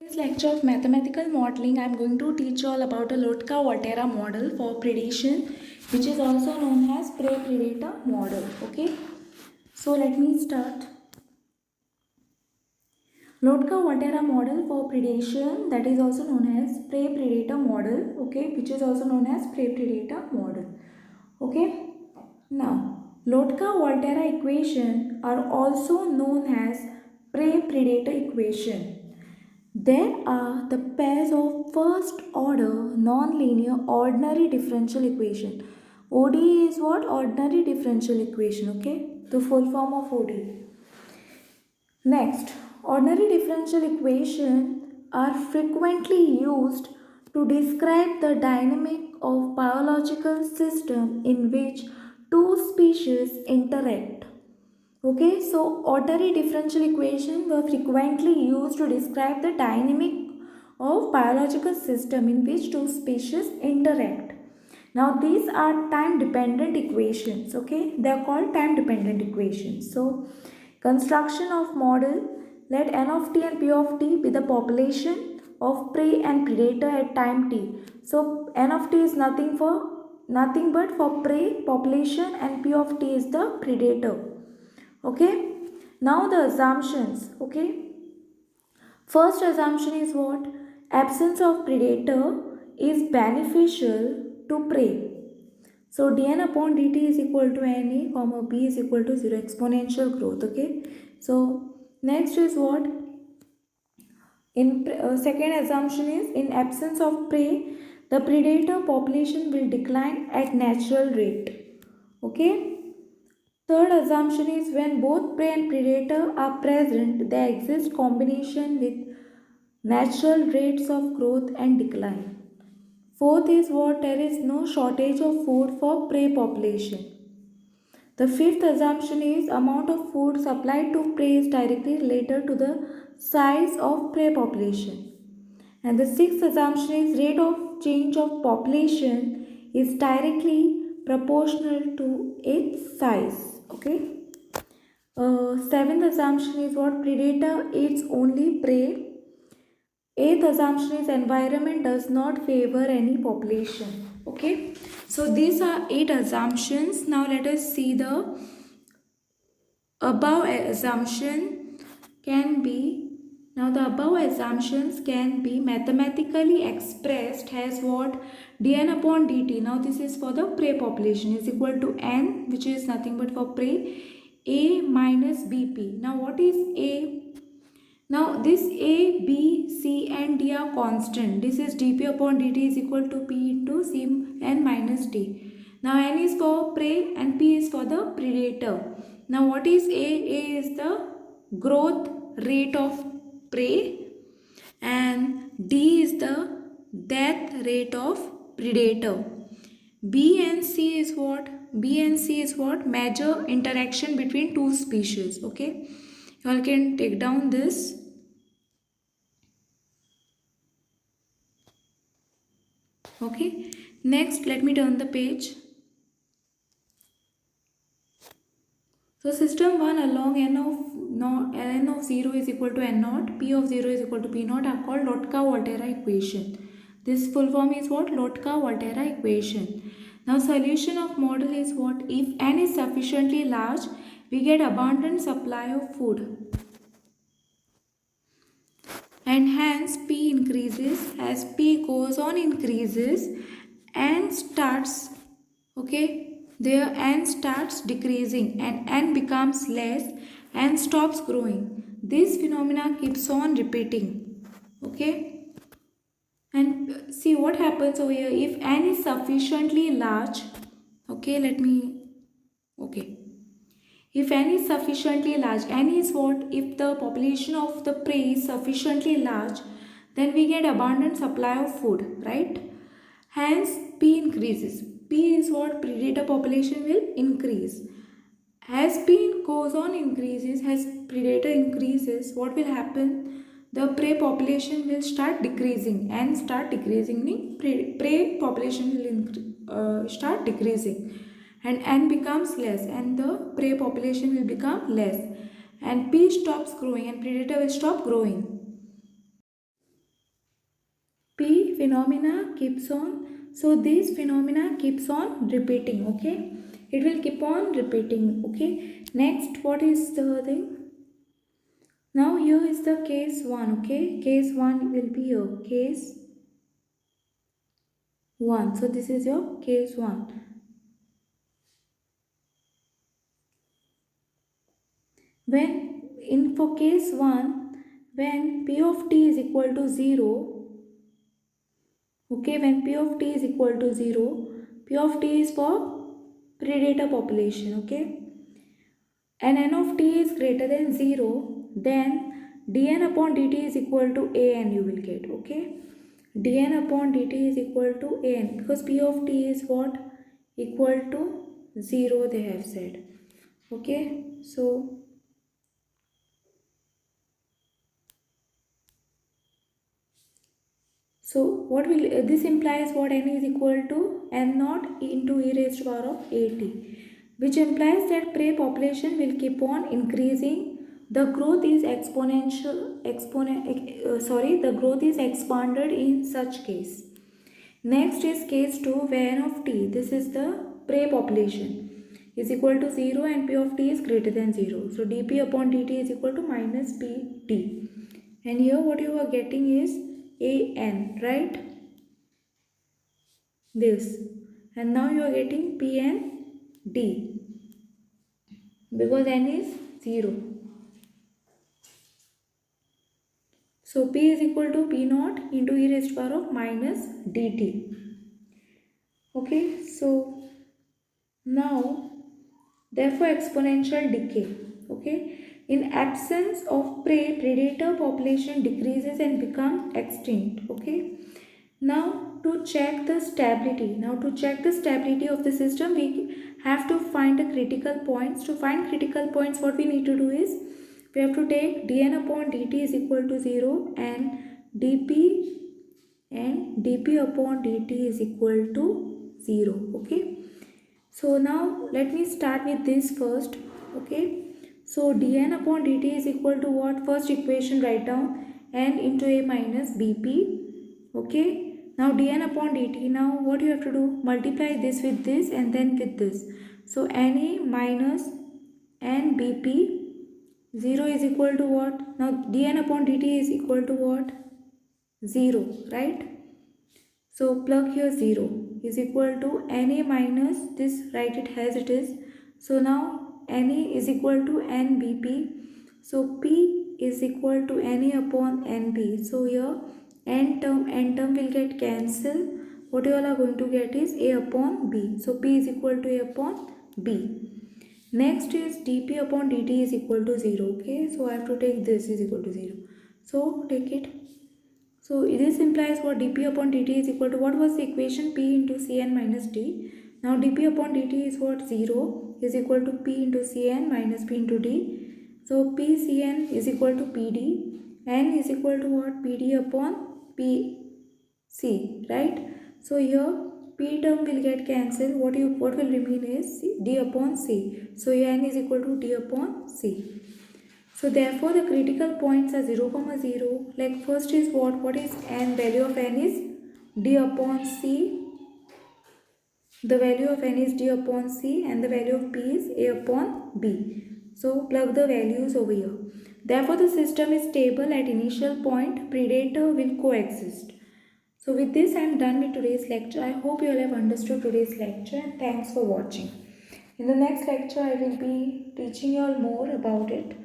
In this lecture of mathematical modeling, I am going to teach you all about a Lotka-Volterra model for predation, which is also known as prey-predator model. Okay, so let me start. Lotka-Volterra model for predation, that is also known as prey-predator model. Okay, which is also known as prey-predator model. Okay, now Lotka-Volterra equation are also known as prey-predator equation. There are the pairs of first order nonlinear ordinary differential equation. ODE is what? Ordinary differential equation. Okay, the full form of ODE. Next, ordinary differential equation are frequently used to describe the dynamic of biological system in which two species interact. Okay, so ordinary differential equations were frequently used to describe the dynamic of biological system in which two species interact. Now these are time dependent equations. Okay, they are called time dependent equations. So construction of model, let n of t and p of t be the population of prey and predator at time t. So n of t is nothing but for prey population and p of t is the predator. Okay, now the assumptions. Okay, first assumption is what? Absence of predator is beneficial to prey. So dn upon dt is equal to na comma b is equal to 0, exponential growth. Okay, so next is what? In second assumption is in absence of prey, the predator population will decline at natural rate. Okay. Third assumption is when both prey and predator are present, there exists combination with natural rates of growth and decline. Fourth is what? There is no shortage of food for prey population. The fifth assumption is amount of food supplied to prey is directly related to the size of prey population. And the sixth assumption is rate of change of population is directly proportional to its size. Okay. Seventh assumption is what? Predator eats only prey. Eighth assumption is environment does not favor any population. Okay. So these are 8 assumptions. Now let us see the above assumption can be. Now the above assumptions can be mathematically expressed as what? dn upon dt. Now this is for the prey population is equal to n, which is nothing but for prey, a minus bp. Now what is a? Now this a, b, c and d are constant. This is dp upon dt is equal to p into c n minus d. Now n is for prey and p is for the predator. Now what is a? A is the growth rate of prey and d is the death rate of predator. B and C is what? B and C is what? Major interaction between two species. Okay. You all can take down this. Okay. Next, let me turn the page. So system 1 along n of 0 is equal to n naught, p of 0 is equal to p naught are called Lotka-Volterra equation. This full form is what? Lotka-Volterra equation. Now solution of model is what? If n is sufficiently large, we get abundant supply of food. And hence p increases as p goes on increases and starts, okay, there n starts decreasing and n becomes less and stops growing. This phenomena keeps on repeating. Okay, and see what happens over here. If n is sufficiently large, okay, if n is sufficiently large, n is what? If the population of the prey is sufficiently large, then we get abundant supply of food, right? Hence p increases. P is what? Predator population will increase. As p goes on increases, as predator increases, what will happen? The prey population will start decreasing and start decreasing, meaning prey population will start decreasing and n becomes less and the prey population will become less and p stops growing and predator will stop growing. phenomena keeps on, so this phenomena keeps on repeating, okay? It will keep on repeating, okay? Next, what is the thing? Now here is the case 1, okay? Case 1 will be here, case 1. So this is your case 1. For case 1, when P of t is equal to 0, okay, when P of t is equal to 0, P of t is for predator population, okay? And n of t is greater than 0, then dn upon dt is equal to an you will get, okay? Dn upon dt is equal to an, because P of t is what? Equal to 0 they have said, okay? So what will this implies what? N is equal to n naught into e raised to power of at, which implies that prey population will keep on increasing. The growth is the growth is expanded in such case. Next is case 2 where n of t, this is the prey population, is equal to 0 and P of t is greater than 0. So dP upon dt is equal to minus pt. And here what you are getting is an, right? This. And now you are getting P and D, because n is 0. So P is equal to P naught into e raised to power of minus dt. Okay, so now therefore exponential decay, okay? In absence of prey, predator population decreases and becomes extinct, okay? Now to check the stability, of the system, we have to find the critical points. To find critical points, what we need to do is, we have to take dn upon dt is equal to 0 and dp upon dt is equal to 0, okay? So now let me start with this first, okay? So dn upon dt is equal to what? First equation write down, n into a minus bp, okay? Now dn upon dt, now what you have to do? Multiply this with this and then with this. So na minus nbp, 0 is equal to what? Now dn upon dt is equal to what? 0, right? So plug here 0 is equal to Na minus this, write it as it is. So now Na is equal to NBP. So P is equal to Na upon NB. So here n term will get cancelled. What you all are going to get is A upon B. So P is equal to A upon B. Next is dP upon dt is equal to 0. Okay, so I have to take this is equal to 0. So take it. So this implies what? dP upon dt is equal to, what was the equation? P into Cn minus d. Now dP upon dt is what? 0 is equal to P into Cn minus P into d. So Pcn is equal to Pd. N is equal to what? Pd upon Pc, right? So here P term will get cancelled. What will remain is d upon C. So here N is equal to d upon C. So therefore the critical points are 0, 0. Like first is what? What is n? Value of n is d upon c. The value of n is d upon c and the value of p is a upon b. So plug the values over here. Therefore the system is stable at initial point. Predator will coexist. So with this I am done with today's lecture. I hope you all have understood today's lecture and thanks for watching. In the next lecture I will be teaching you all more about it.